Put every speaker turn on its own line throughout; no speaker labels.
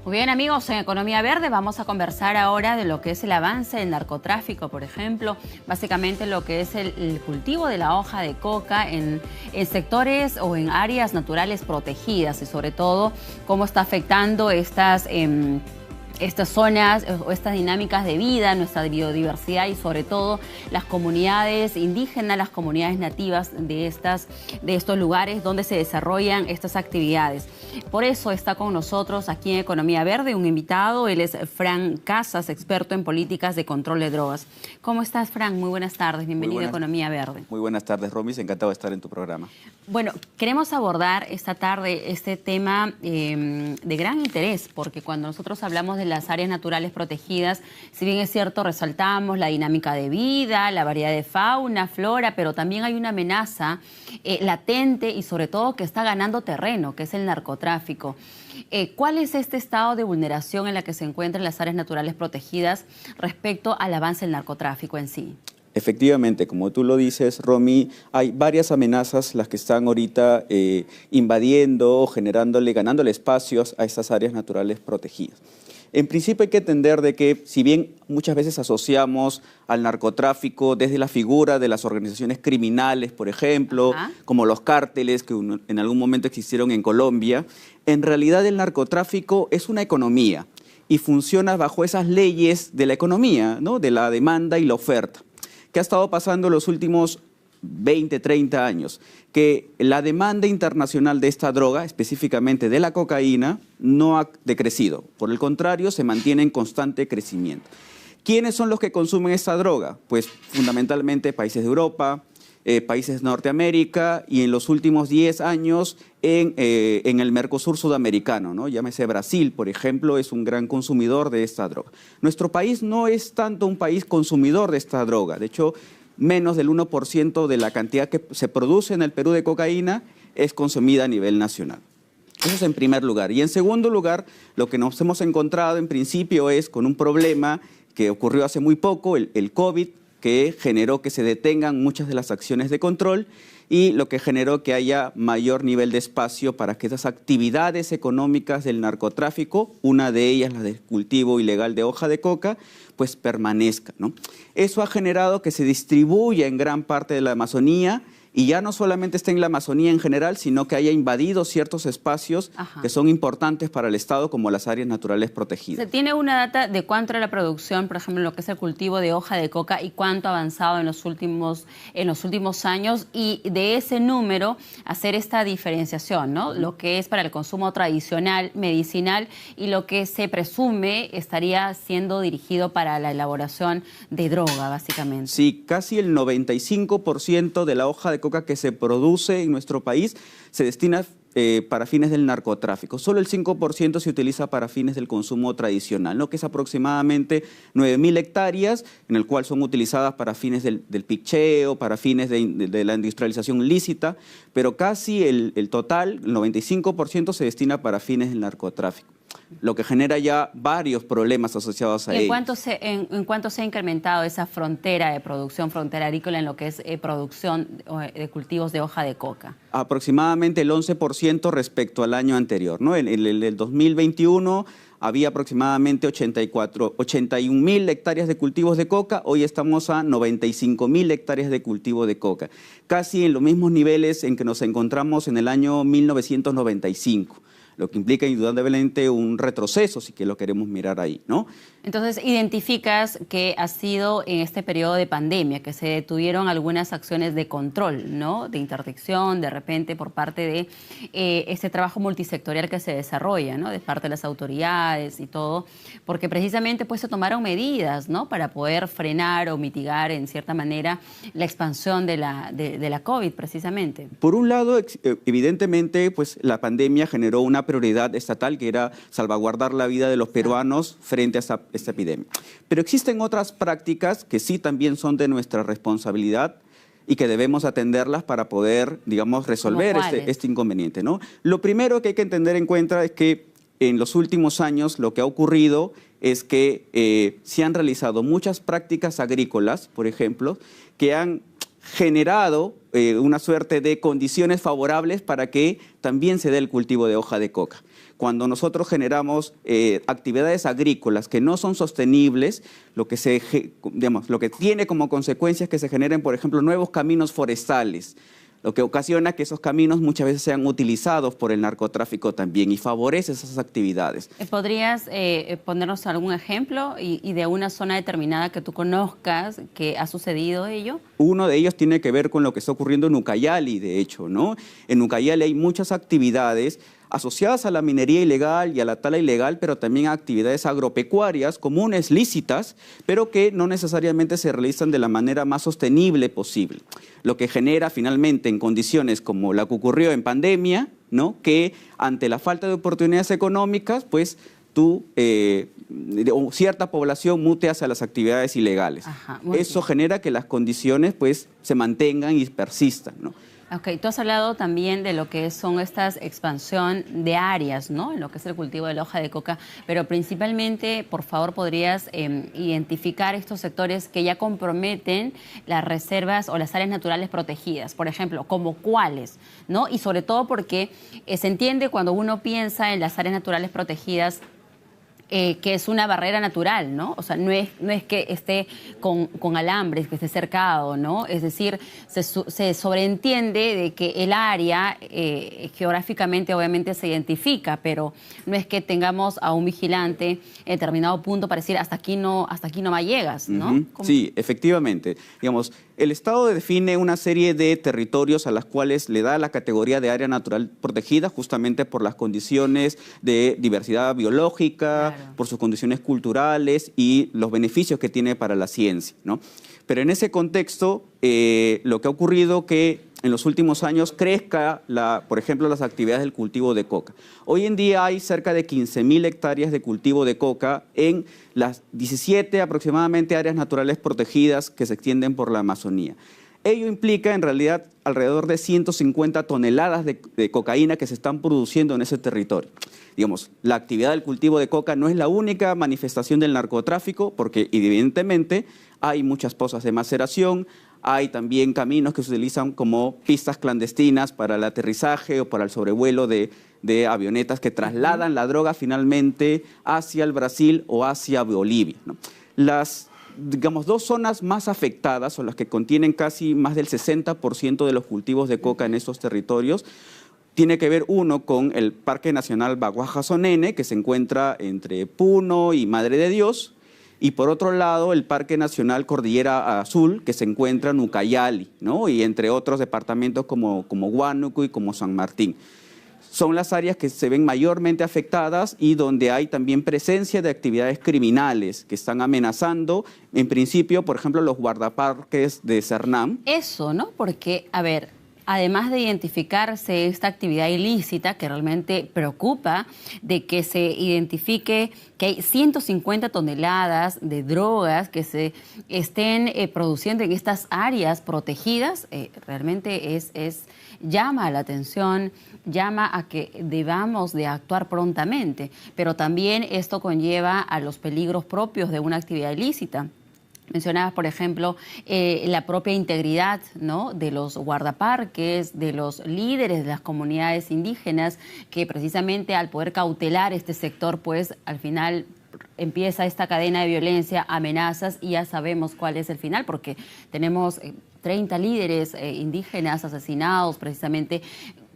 Muy bien, amigos, en Economía Verde vamos a conversar ahora de lo que es el avance del narcotráfico, por ejemplo, básicamente lo que es el cultivo de la hoja de coca en sectores o en áreas naturales protegidas y sobre todo cómo está afectando estas zonas o estas dinámicas de vida, nuestra biodiversidad y sobre todo las comunidades indígenas, las comunidades nativas de estos lugares donde se desarrollan estas actividades. Por eso está con nosotros aquí en Economía Verde un invitado, él es Fran Casas, experto en políticas de control de drogas. ¿Cómo estás, Fran? Muy buenas tardes, bienvenido a Economía Verde.
Muy buenas tardes, Romis, encantado de estar en tu programa.
Bueno, queremos abordar esta tarde este tema de gran interés, porque cuando nosotros hablamos de las áreas naturales protegidas, si bien es cierto, resaltamos la dinámica de vida, la variedad de fauna, flora, pero también hay una amenaza latente y sobre todo que está ganando terreno, que es el narcotráfico. ¿Cuál es este estado de vulneración en la que se encuentran las áreas naturales protegidas respecto al avance del narcotráfico en sí?
Efectivamente, como tú lo dices, Romy, hay varias amenazas las que están ahorita invadiendo, ganándole espacios a estas áreas naturales protegidas. En principio hay que entender de que, si bien muchas veces asociamos al narcotráfico desde la figura de las organizaciones criminales, por ejemplo, como los cárteles que en algún momento existieron en Colombia, en realidad el narcotráfico es una economía y funciona bajo esas leyes de la economía, ¿no? De la demanda y la oferta. ¿Qué ha estado pasando en los últimos 20, 30 años? Que la demanda internacional de esta droga, específicamente de la cocaína, no ha decrecido. Por el contrario, se mantiene en constante crecimiento. ¿Quiénes son los que consumen esta droga? Pues fundamentalmente países de Europa, países de Norteamérica y en los últimos 10 años en el Mercosur sudamericano, ¿no? Llámese Brasil, por ejemplo, es un gran consumidor de esta droga. Nuestro país no es tanto un país consumidor de esta droga. De hecho, menos del 1% de la cantidad que se produce en el Perú de cocaína es consumida a nivel nacional. Eso es en primer lugar. Y en segundo lugar, lo que nos hemos encontrado en principio es con un problema que ocurrió hace muy poco, el COVID, que generó que se detengan muchas de las acciones de control y lo que generó que haya mayor nivel de espacio para que esas actividades económicas del narcotráfico, una de ellas la del cultivo ilegal de hoja de coca, pues permanezca, ¿no? Eso ha generado que se distribuya en gran parte de la Amazonía y ya no solamente está en la Amazonía en general, sino que haya invadido ciertos espacios que son importantes para el Estado, como las áreas naturales protegidas.
¿Se tiene una data de cuánto era la producción, por ejemplo, en lo que es el cultivo de hoja de coca y cuánto ha avanzado en los últimos años? Y de ese número, hacer esta diferenciación, ¿no? Lo que es para el consumo tradicional, medicinal, y lo que se presume estaría siendo dirigido para la elaboración de droga, básicamente.
Sí, casi el 95% de la hoja de coca que se produce en nuestro país se destina para fines del narcotráfico. Solo el 5% se utiliza para fines del consumo tradicional, ¿no? Que es aproximadamente 9.000 hectáreas, en el cual son utilizadas para fines del picheo, para fines de la industrialización lícita, pero casi el total, el 95%, se destina para fines del narcotráfico, lo que genera ya varios problemas asociados a ello.
¿En cuánto se ha incrementado esa frontera de producción, frontera agrícola, en lo que es producción de cultivos de hoja de coca?
Aproximadamente el 11% respecto al año anterior, ¿no? En el 2021 había aproximadamente 81.000 hectáreas de cultivos de coca, hoy estamos a 95.000 hectáreas de cultivo de coca, casi en los mismos niveles en que nos encontramos en el año 1995. Lo que implica indudablemente un retroceso, si que lo queremos mirar ahí, ¿no?
Entonces, identificas que ha sido en este periodo de pandemia que se detuvieron algunas acciones de control, ¿no? De interdicción, de repente, por parte de este trabajo multisectorial que se desarrolla, ¿no? De parte de las autoridades y todo, porque precisamente pues se tomaron medidas, ¿no? Para poder frenar o mitigar, en cierta manera, la expansión de la COVID, precisamente.
Por un lado, evidentemente, pues la pandemia generó una prioridad estatal, que era salvaguardar la vida de los peruanos frente a esta epidemia. Pero existen otras prácticas que sí también son de nuestra responsabilidad y que debemos atenderlas para poder, digamos, resolver este inconveniente, ¿no? Lo primero que hay que tener en cuenta es que en los últimos años lo que ha ocurrido es que se han realizado muchas prácticas agrícolas, por ejemplo, que han generado una suerte de condiciones favorables para que también se dé el cultivo de hoja de coca. Cuando nosotros generamos actividades agrícolas que no son sostenibles, lo que tiene como consecuencia es que se generen, por ejemplo, nuevos caminos forestales, lo que ocasiona que esos caminos muchas veces sean utilizados por el narcotráfico también y favorece esas actividades.
¿Podrías ponernos algún ejemplo y de una zona determinada que tú conozcas que ha sucedido ello?
Uno de ellos tiene que ver con lo que está ocurriendo en Ucayali, de hecho, ¿no? En Ucayali hay muchas actividades asociadas a la minería ilegal y a la tala ilegal, pero también a actividades agropecuarias comunes, lícitas, pero que no necesariamente se realizan de la manera más sostenible posible. Lo que genera finalmente en condiciones como la que ocurrió en pandemia, ¿no? Que ante la falta de oportunidades económicas, pues cierta población mute hacia las actividades ilegales.
Ajá,
eso genera que las condiciones pues se mantengan y persistan, ¿no?
Ok, tú has hablado también de lo que son estas expansión de áreas, ¿no? En lo que es el cultivo de la hoja de coca, pero principalmente, por favor, podrías identificar estos sectores que ya comprometen las reservas o las áreas naturales protegidas, por ejemplo, como cuáles, ¿no? Y sobre todo porque se entiende cuando uno piensa en las áreas naturales protegidas, que es una barrera natural, ¿no? O sea, no es que esté con alambres, que esté cercado, ¿no? Es decir, se sobreentiende de que el área geográficamente obviamente se identifica, pero no es que tengamos a un vigilante en determinado punto para decir hasta aquí no más llegas, ¿no?
Sí, efectivamente. Digamos, el Estado define una serie de territorios a las cuales le da la categoría de área natural protegida justamente por las condiciones de diversidad biológica, claro, por sus condiciones culturales y los beneficios que tiene para la ciencia, ¿no? Pero en ese contexto, lo que ha ocurrido que en los últimos años crezca, por ejemplo, las actividades del cultivo de coca. Hoy en día hay cerca de 15.000 hectáreas de cultivo de coca en las 17 aproximadamente áreas naturales protegidas que se extienden por la Amazonía. Ello implica en realidad alrededor de 150 toneladas de cocaína que se están produciendo en ese territorio. Digamos, la actividad del cultivo de coca no es la única manifestación del narcotráfico, porque evidentemente hay muchas pozas de maceración, hay también caminos que se utilizan como pistas clandestinas para el aterrizaje o para el sobrevuelo de avionetas que trasladan la droga finalmente hacia el Brasil o hacia Bolivia, ¿no? Las, digamos, dos zonas más afectadas son las que contienen casi más del 60% de los cultivos de coca en estos territorios. Tiene que ver uno con el Parque Nacional Baguaja-Sonene, que se encuentra entre Puno y Madre de Dios, y por otro lado el Parque Nacional Cordillera Azul, que se encuentra en Ucayali, ¿no? Y entre otros departamentos como Huánuco y como San Martín. Son las áreas que se ven mayormente afectadas y donde hay también presencia de actividades criminales que están amenazando, en principio, por ejemplo, los guardaparques de Cernam.
Eso, ¿no? Porque, a ver, además de identificarse esta actividad ilícita que realmente preocupa, de que se identifique que hay 150 toneladas de drogas que se estén produciendo en estas áreas protegidas, realmente llama la atención, llama a que debamos de actuar prontamente, pero también esto conlleva a los peligros propios de una actividad ilícita. Mencionabas, por ejemplo, la propia integridad, ¿no?, de los guardaparques, de los líderes de las comunidades indígenas, que precisamente al poder cautelar este sector, pues al final empieza esta cadena de violencia, amenazas, y ya sabemos cuál es el final, porque tenemos 30 líderes indígenas asesinados precisamente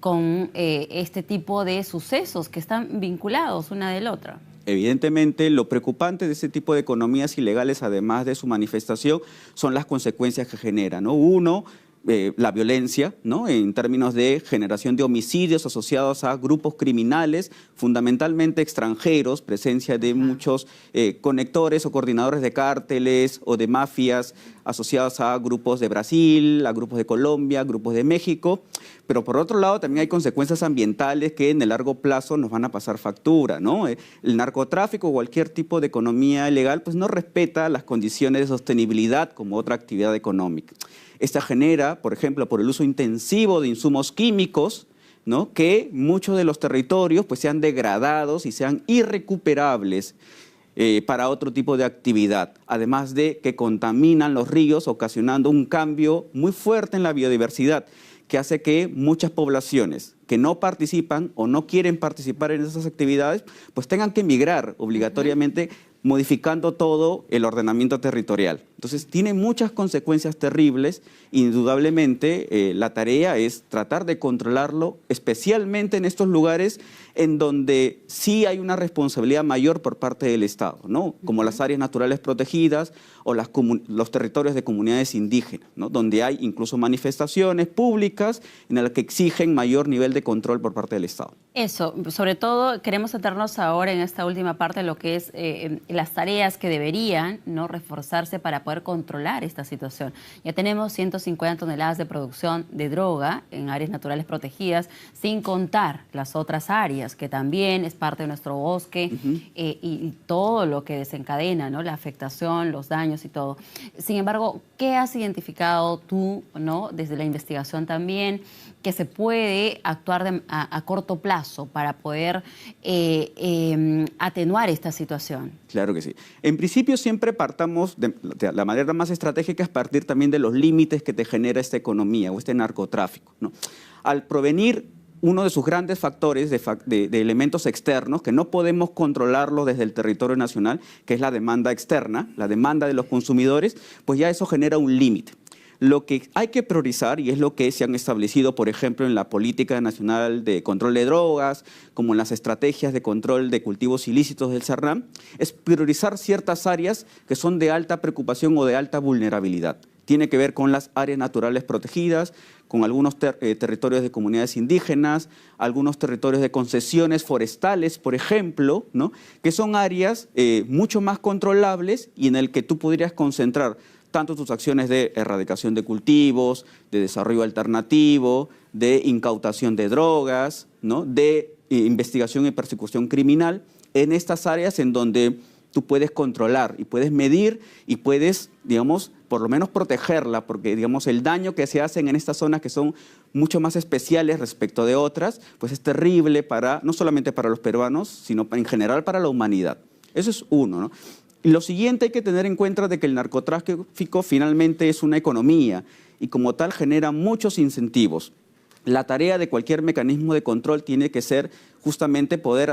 con este tipo de sucesos que están vinculados una de la otra.
Evidentemente, lo preocupante de este tipo de economías ilegales, además de su manifestación, son las consecuencias que generan, ¿no? Uno, la violencia, ¿no?, en términos de generación de homicidios asociados a grupos criminales, fundamentalmente extranjeros, presencia de muchos conectores o coordinadores de cárteles o de mafias asociados a grupos de Brasil, a grupos de Colombia, grupos de México. Pero por otro lado también hay consecuencias ambientales que en el largo plazo nos van a pasar factura, ¿no? El narcotráfico o cualquier tipo de economía ilegal pues no respeta las condiciones de sostenibilidad como otra actividad económica. Esta genera, por ejemplo, por el uso intensivo de insumos químicos, ¿no?, que muchos de los territorios pues sean degradados y sean irrecuperables. para otro tipo de actividad, además de que contaminan los ríos, ocasionando un cambio muy fuerte en la biodiversidad, que hace que muchas poblaciones que no participan o no quieren participar en esas actividades, pues tengan que migrar obligatoriamente, modificando todo el ordenamiento territorial. Entonces, tiene muchas consecuencias terribles. Indudablemente, la tarea es tratar de controlarlo, especialmente en estos lugares en donde sí hay una responsabilidad mayor por parte del Estado, ¿no? Como las áreas naturales protegidas o los territorios de comunidades indígenas, ¿no? Donde hay incluso manifestaciones públicas en las que exigen mayor nivel de control por parte del Estado.
Eso, sobre todo queremos centrarnos ahora en esta última parte de lo que es las tareas que deberían, ¿no?, reforzarse para poder controlar esta situación. Ya tenemos 150 toneladas de producción de droga en áreas naturales protegidas, sin contar las otras áreas, que también es parte de nuestro bosque, y todo lo que desencadena, ¿no?, la afectación, los daños y todo. Sin embargo, ¿qué has identificado tú, ¿no?, desde la investigación también, que se puede actuar a corto plazo para poder atenuar esta situación?
Claro que sí. En principio siempre partamos de la manera más estratégica, es partir también de los límites que te genera esta economía o este narcotráfico, ¿no? Al provenir uno de sus grandes factores de elementos externos que no podemos controlarlo desde el territorio nacional, que es la demanda externa, la demanda de los consumidores, pues ya eso genera un límite. Lo que hay que priorizar, y es lo que se han establecido, por ejemplo, en la Política Nacional de Control de Drogas, como en las estrategias de control de cultivos ilícitos del CERNAM, es priorizar ciertas áreas que son de alta preocupación o de alta vulnerabilidad. Tiene que ver con las áreas naturales protegidas, con algunos territorios de comunidades indígenas, algunos territorios de concesiones forestales, por ejemplo, ¿no?, que son áreas mucho más controlables y en el que tú podrías concentrar tanto tus acciones de erradicación de cultivos, de desarrollo alternativo, de incautación de drogas, ¿no?, de investigación y persecución criminal, en estas áreas en donde tú puedes controlar y puedes medir y puedes, digamos, por lo menos protegerla, porque, digamos, el daño que se hacen en estas zonas que son mucho más especiales respecto de otras, pues es terrible no solamente para los peruanos, sino en general para la humanidad. Eso es uno, ¿no? Y lo siguiente, hay que tener en cuenta de que el narcotráfico finalmente es una economía y como tal genera muchos incentivos. La tarea de cualquier mecanismo de control tiene que ser justamente poder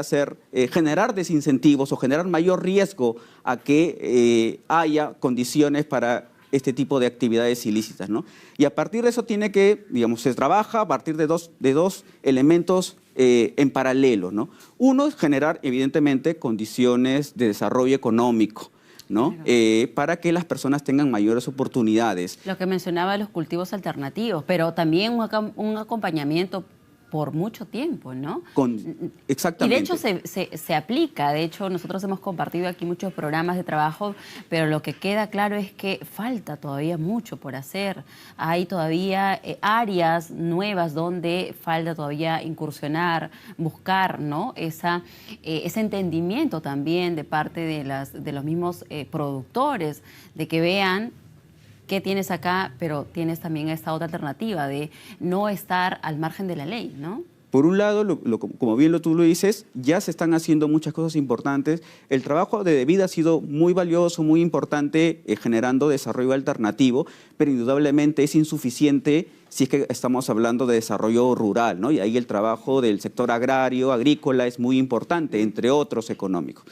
generar desincentivos o generar mayor riesgo a que haya condiciones para este tipo de actividades ilícitas, ¿no? Y a partir de eso tiene que, digamos, se trabaja a partir de dos elementos en paralelo, ¿no? Uno es generar, evidentemente, condiciones de desarrollo económico, ¿no? Claro. Para que las personas tengan mayores oportunidades.
Lo que mencionaba de los cultivos alternativos, pero también un acompañamiento por mucho tiempo, ¿no?
Exactamente.
Y de hecho se aplica, de hecho nosotros hemos compartido aquí muchos programas de trabajo, pero lo que queda claro es que falta todavía mucho por hacer. Hay todavía áreas nuevas donde falta todavía incursionar, buscar, ¿no?, ese entendimiento también de parte de los mismos productores, de que vean qué tienes acá, pero tienes también esta otra alternativa de no estar al margen de la ley, ¿no?
Por un lado, como bien tú lo dices, ya se están haciendo muchas cosas importantes. El trabajo de DEVID ha sido muy valioso, muy importante, generando desarrollo alternativo, pero indudablemente es insuficiente si es que estamos hablando de desarrollo rural, ¿no? Y ahí el trabajo del sector agrario, agrícola, es muy importante, entre otros económicos.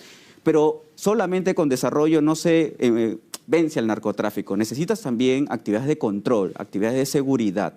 Pero solamente con desarrollo no se vence al narcotráfico. Necesitas también actividades de control, actividades de seguridad.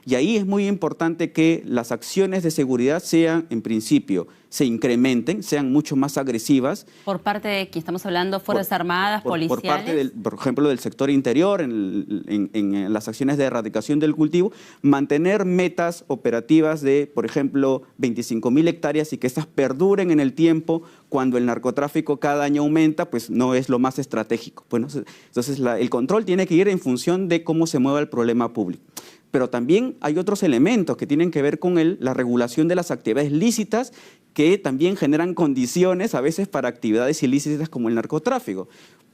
Y ahí es muy importante que las acciones de seguridad sean, en principio, se incrementen, sean mucho más agresivas.
¿Por parte de quién estamos hablando? ¿Fuerzas Armadas, policiales?
Por parte, por ejemplo, del sector interior, en las acciones de erradicación del cultivo, mantener metas operativas de, por ejemplo, 25.000 hectáreas y que estas perduren en el tiempo. Cuando el narcotráfico cada año aumenta, pues no es lo más estratégico. Bueno, entonces el control tiene que ir en función de cómo se mueva el problema público. Pero también hay otros elementos que tienen que ver con la regulación de las actividades lícitas, que también generan condiciones a veces para actividades ilícitas como el narcotráfico.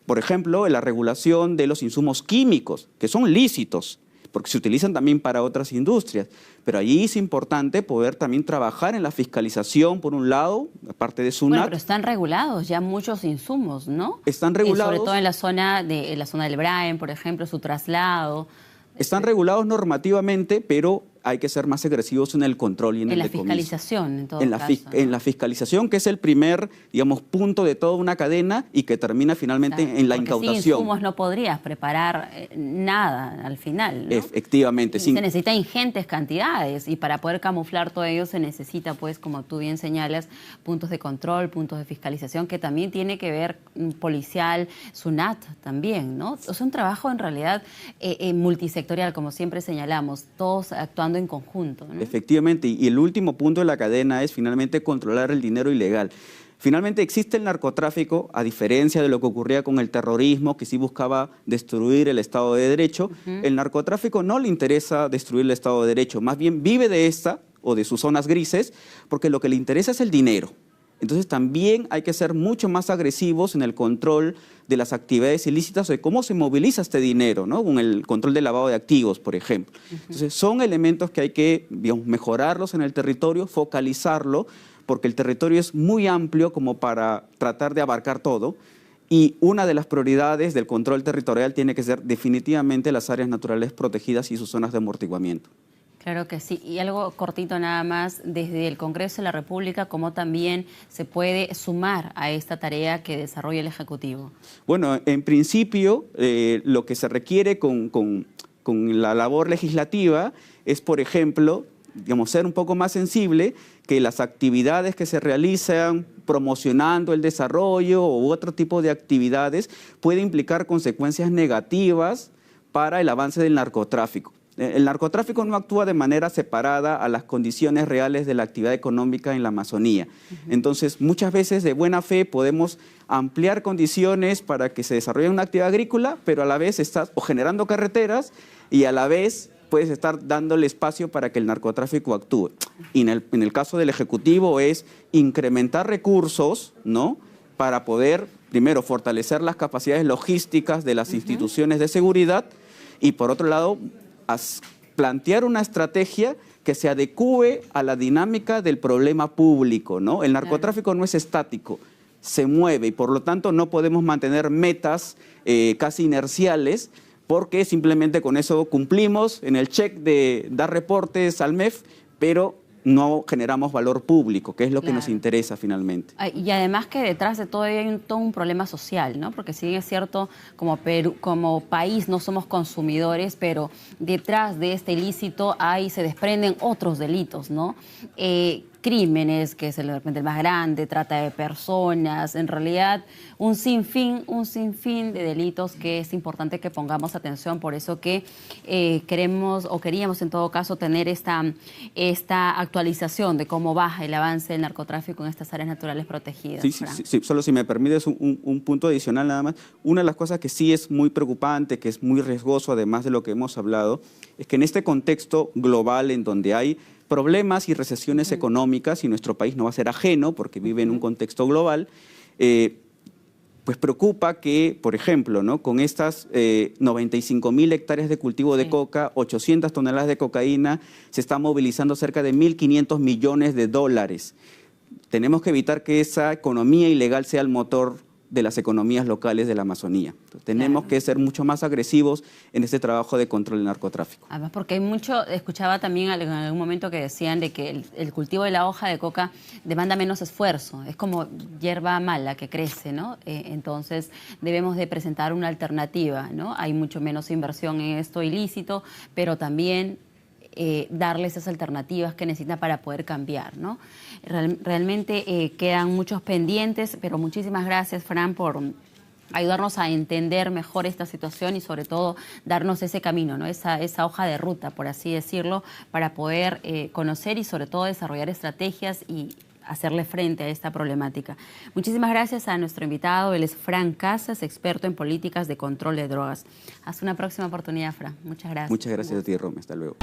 Por ejemplo, la regulación de los insumos químicos, que son lícitos, porque se utilizan también para otras industrias. Pero allí es importante poder también trabajar en la fiscalización, por un lado, aparte de SUNAT.
Bueno, pero están regulados ya muchos insumos, ¿no?
Están regulados.
Sobre todo en la zona del Braen, por ejemplo, su traslado.
Están regulados normativamente, pero hay que ser más agresivos en el control y en el decomiso.
Fiscalización, en todo
en
caso.
En la fiscalización, que es el primer, digamos, punto de toda una cadena y que termina finalmente en la incautación.
Sin insumos no podrías preparar nada al final, ¿no?
Efectivamente.
Se necesita ingentes cantidades y para poder camuflar todo ello se necesita, pues, como tú bien señalas, puntos de control, puntos de fiscalización, que también tiene que ver policial, SUNAT también, ¿no? O sea, un trabajo en realidad multisectorial, como siempre señalamos, todos actuando en conjunto, ¿no?
Efectivamente, y el último punto de la cadena es finalmente controlar el dinero ilegal. Finalmente existe el narcotráfico, a diferencia de lo que ocurría con el terrorismo, que sí buscaba destruir el Estado de Derecho. El narcotráfico no le interesa destruir el Estado de Derecho, más bien vive de esta o de sus zonas grises, porque lo que le interesa es el dinero. Entonces también hay que ser mucho más agresivos en el control de las actividades ilícitas o de cómo se moviliza este dinero, ¿no? Con el control del lavado de activos, por ejemplo. Entonces son elementos que hay que, digamos, mejorarlos en el territorio, focalizarlo, porque el territorio es muy amplio como para tratar de abarcar todo. Y una de las prioridades del control territorial tiene que ser definitivamente las áreas naturales protegidas y sus zonas de amortiguamiento.
Claro que sí. Y algo cortito nada más, desde el Congreso de la República, ¿cómo también se puede sumar a esta tarea que desarrolla el Ejecutivo? Bueno,
en principio, lo que se requiere con la labor legislativa es, por ejemplo, digamos, ser un poco más sensible, que las actividades que se realizan promocionando el desarrollo u otro tipo de actividades puede implicar consecuencias negativas para el avance del narcotráfico. El narcotráfico no actúa de manera separada a las condiciones reales de la actividad económica en la Amazonía. Entonces, muchas veces de buena fe podemos ampliar condiciones para que se desarrolle una actividad agrícola, pero a la vez estás o generando carreteras y a la vez puedes estar dándole espacio para que el narcotráfico actúe. Y en el caso del Ejecutivo es incrementar recursos, ¿no?, para poder, primero, fortalecer las capacidades logísticas de las instituciones de seguridad y, por otro lado, plantear una estrategia que se adecúe a la dinámica del problema público, ¿no? El narcotráfico no es estático, se mueve y por lo tanto no podemos mantener metas casi inerciales porque simplemente con eso cumplimos en el check de dar reportes al MEF, pero no generamos valor público, que es lo que nos interesa finalmente.
Y además que detrás de todo hay todo un problema social, ¿no? Porque si bien es cierto, como Perú, como país no somos consumidores, pero detrás de este ilícito se desprenden otros delitos, ¿no? Crímenes, que es de repente el más grande, trata de personas, en realidad un sinfín de delitos que es importante que pongamos atención, por eso que queríamos en todo caso tener esta actualización de cómo baja el avance del narcotráfico en estas áreas naturales protegidas.
Sí, solo si me permites un punto adicional nada más. Una de las cosas que sí es muy preocupante, que es muy riesgoso, además de lo que hemos hablado, es que en este contexto global en donde hay problemas y recesiones económicas, y nuestro país no va a ser ajeno porque vive en un contexto global, pues preocupa que, por ejemplo, ¿no?, con estas 95.000 hectáreas de cultivo de coca, 800 toneladas de cocaína, se está movilizando cerca de 1.500 millones de dólares. Tenemos que evitar que esa economía ilegal sea el motor de las economías locales de la Amazonía. Entonces, tenemos que ser mucho más agresivos en este trabajo de control del narcotráfico.
Además, porque hay mucho, escuchaba también en algún momento que decían de que el cultivo de la hoja de coca demanda menos esfuerzo, es como hierba mala que crece, ¿no? Entonces debemos de presentar una alternativa, ¿no? Hay mucho menos inversión en esto ilícito, pero también darles esas alternativas que necesitan para poder cambiar, ¿no? Realmente quedan muchos pendientes, pero muchísimas gracias, Fran, por ayudarnos a entender mejor esta situación y sobre todo darnos ese camino, ¿no? Esa hoja de ruta, por así decirlo, para poder conocer y sobre todo desarrollar estrategias y hacerle frente a esta problemática. Muchísimas gracias a nuestro invitado, él es Fran Casas, experto en políticas de control de drogas. Hasta una próxima oportunidad, Fran. Muchas gracias.
Muchas gracias a ti, Rome. Hasta luego.